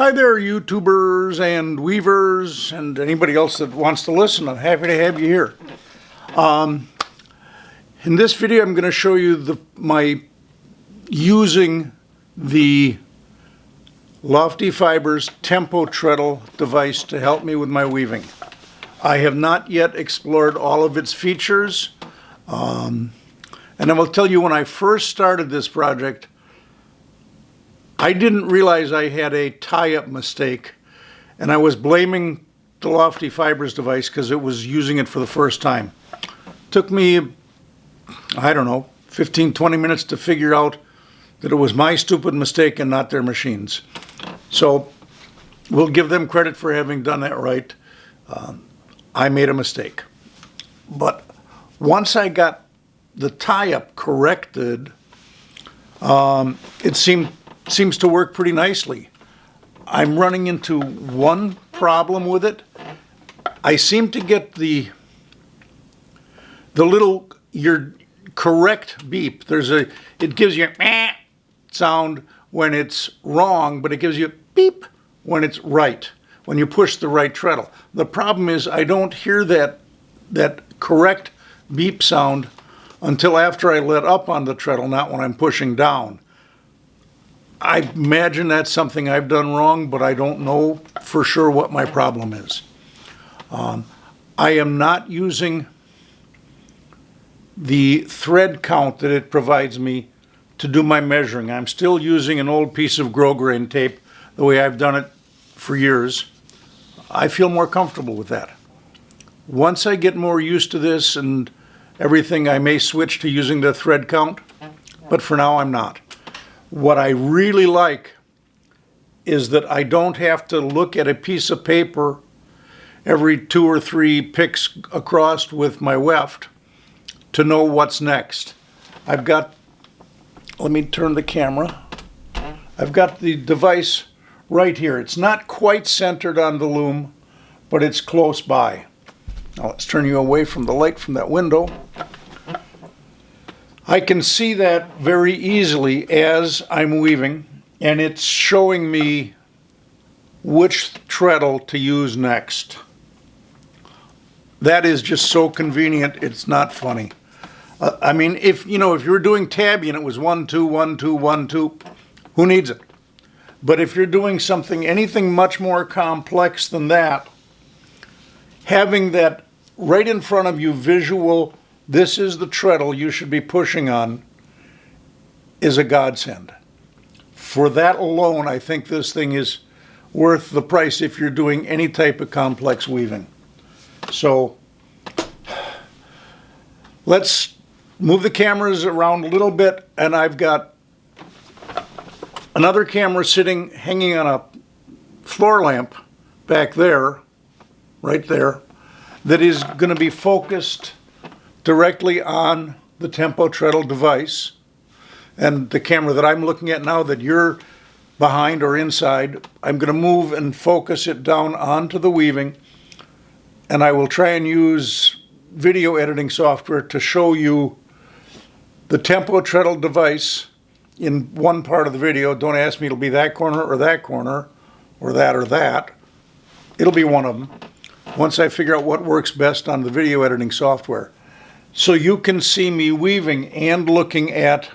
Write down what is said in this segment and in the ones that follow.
Hi there, YouTubers and weavers and anybody else that wants to listen. I'm happy to have you here. In this video, I'm going to show you my using the Lofty Fibers TempoTreadle device to help me with my weaving. I have not yet explored all of its features, and I will tell you, when I first started this project, I didn't realize I had a tie-up mistake, and I was blaming the Lofty Fibers device because it was using it for the first time. Took me, I don't know, 15-20 minutes to figure out that it was my stupid mistake and not their machines. So we'll give them credit for having done that right. I made a mistake. But once I got the tie-up corrected, it seems to work pretty nicely. I'm running into one problem with it. I seem to get the little, your correct beep. It gives you a sound when it's wrong, but it gives you a beep when it's right, when you push the right treadle. The problem is I don't hear that correct beep sound until after I let up on the treadle, not when I'm pushing down. I imagine that's something I've done wrong, but I don't know for sure what my problem is. I am not using the thread count that it provides me to do my measuring. I'm still using an old piece of grosgrain tape the way I've done it for years. I feel more comfortable with that. Once I get more used to this and everything, I may switch to using the thread count, but for now I'm not. What I really like is that I don't have to look at a piece of paper every 2 or 3 picks across with my weft to know what's next. Let me turn the camera. I've got the device right here. It's not quite centered on the loom, but it's close by. Now let's turn you away from the light from that window. I can see that very easily as I'm weaving, and it's showing me which treadle to use next. That is just so convenient, it's not funny. I mean, if you were doing tabby and it was 1, 2, 1, 2, 1, 2, who needs it? But if you're doing anything much more complex than that, having that right in front of you visual, this is the treadle you should be pushing on, is a godsend. For that alone, I think this thing is worth the price if you're doing any type of complex weaving. So let's move the cameras around a little bit, and I've got another camera hanging on a floor lamp back there, right there, that is going to be focused directly on the TempoTreadle device. And the camera that I'm looking at now that you're behind or inside, I'm going to move and focus it down onto the weaving, and I will try and use video editing software to show you the TempoTreadle device in one part of the video. Don't ask me, it'll be that corner or that corner or that or that. It'll be one of them once I figure out what works best on the video editing software. So you can see me weaving and looking at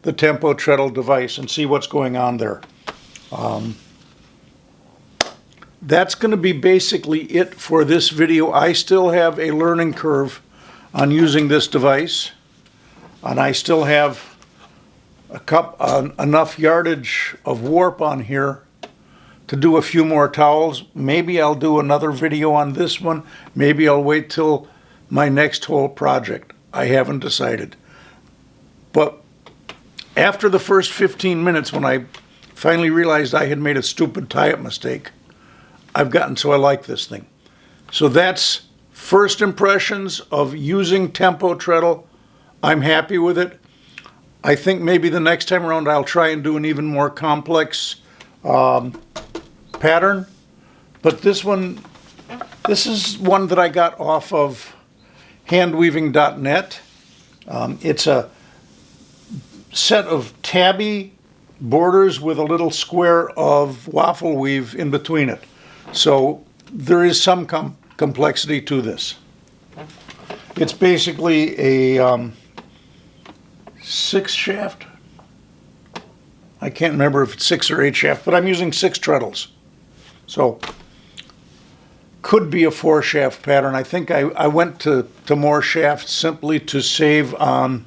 the TempoTreadle device and see what's going on there. That's going to be basically it for this video. I still have a learning curve on using this device, and I still have enough yardage of warp on here to do a few more towels. Maybe I'll do another video on this one. Maybe I'll wait till my next whole project. I haven't decided. But after the first 15 minutes, when I finally realized I had made a stupid tie-up mistake, I've gotten so I like this thing. So that's first impressions of using TempoTreadle. I'm happy with it. I think maybe the next time around I'll try and do an even more complex pattern. But this is one that I got off of handweaving.net. It's a set of tabby borders with a little square of waffle weave in between it. So there is some complexity to this. It's basically a 6 shaft. I can't remember if it's 6 or 8 shaft, but I'm using 6 treadles. So could be a 4 shaft pattern. I think I went to more shafts simply to save on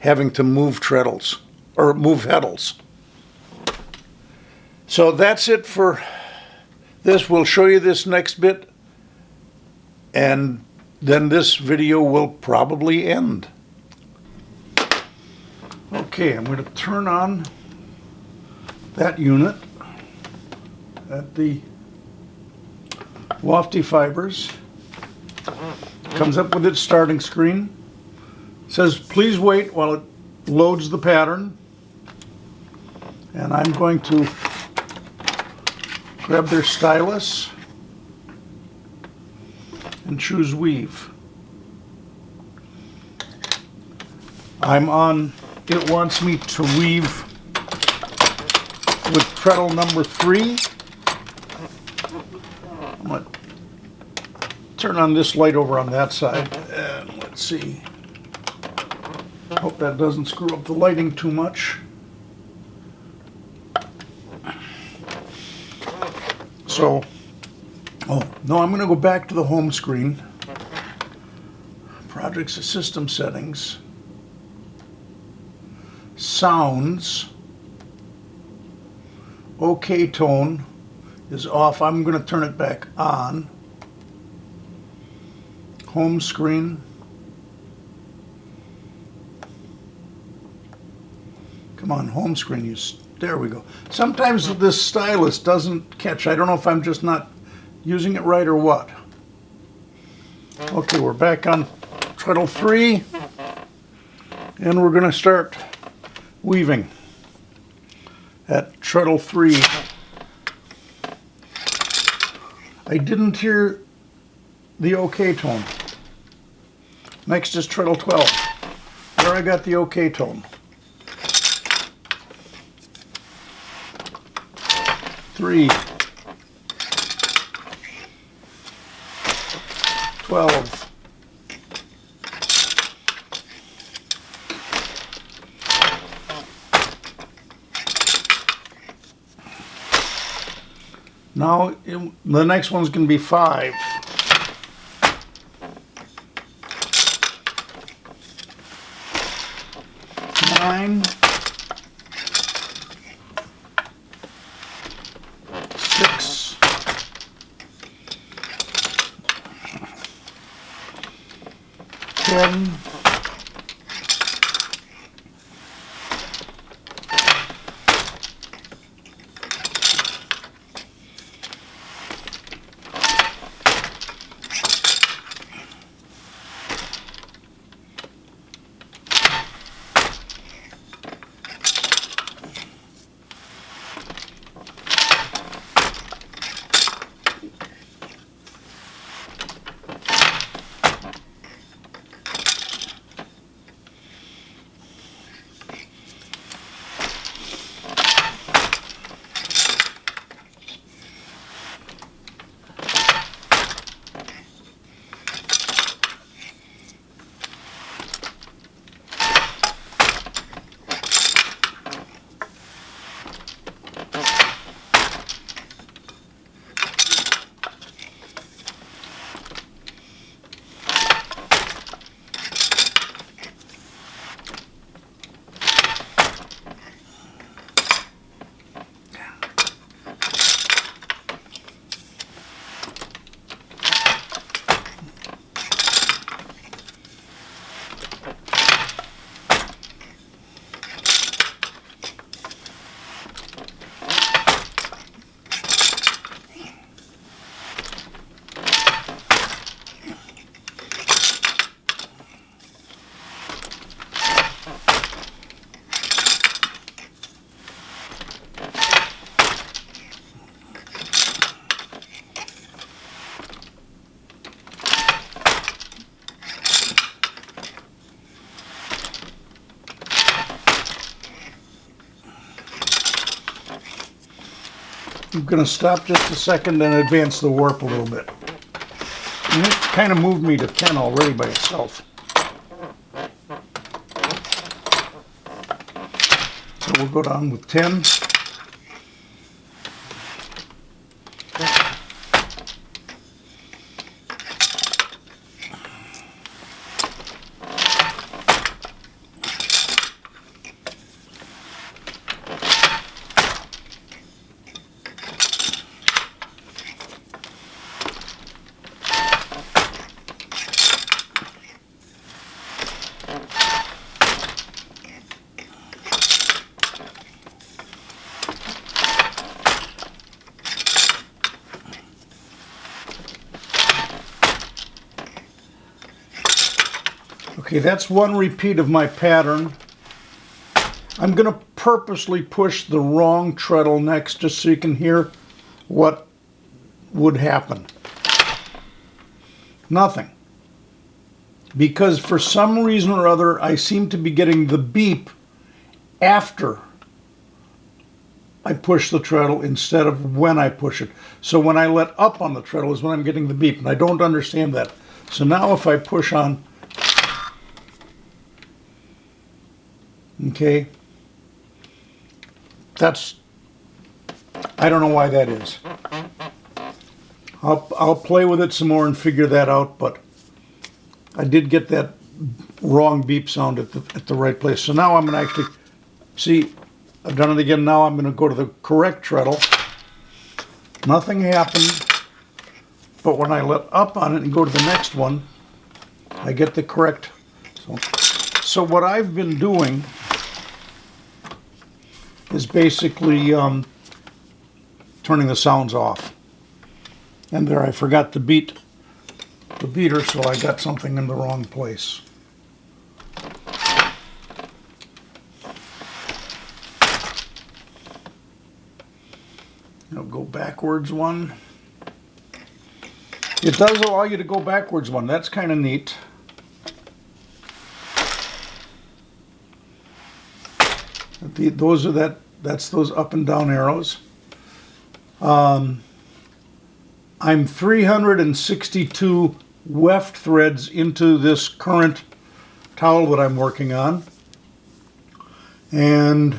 having to move treadles or move heddles. So that's it for this. We'll show you this next bit, and then this video will probably end. Okay, I'm going to turn on that unit at the Lofty Fibers. Comes up with its starting screen. It says please wait while it loads the pattern. And I'm going to grab their stylus and choose weave. I'm on, it wants me to weave with treadle number 3. I'm going to turn on this light over on that side, and let's see. Hope that doesn't screw up the lighting too much. So, oh, no, I'm going to go back to the home screen. Projects and system settings. Sounds. OK tone is off. I'm going to turn it back on. Home screen. Come on, home screen. There we go. Sometimes this stylus doesn't catch. I don't know if I'm just not using it right or what. Okay, we're back on treadle 3, and we're going to start weaving at treadle 3. I didn't hear the OK tone. Next is treadle 12. There I got the OK tone. 3, 12, 'The next one's going to be 5. 9, 6, 10, 11, I'm going to stop just a second and advance the warp a little bit. And it kind of moved me to 10 already by itself. So we'll go down with 10. Okay, that's one repeat of my pattern. I'm going to purposely push the wrong treadle next just so you can hear what would happen. Nothing. Because for some reason or other, I seem to be getting the beep after I push the treadle instead of when I push it. So when I let up on the treadle is when I'm getting the beep, and I don't understand that. So now if I push on, okay, I don't know why that is. I'll play with it some more and figure that out, but I did get that wrong beep sound at the right place. So now I'm going to actually, see, I've done it again. Now I'm going to go to the correct treadle. Nothing happened, but when I let up on it and go to the next one, I get the correct. So what I've been doing is basically turning the sounds off. And there I forgot to beat the beater, so I got something in the wrong place. I'll go backwards one. It does allow you to go backwards one. That's kind of neat. That's those up and down arrows. I'm 362 weft threads into this current towel that I'm working on. And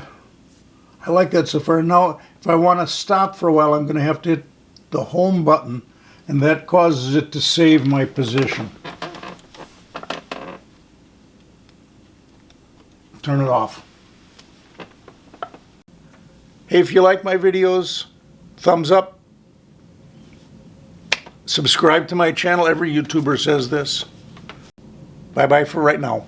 I like that so far. Now, if I want to stop for a while, I'm going to have to hit the home button, and that causes it to save my position. Turn it off. Hey, if you like my videos, thumbs up. Subscribe to my channel. Every YouTuber says this. Bye-bye for right now.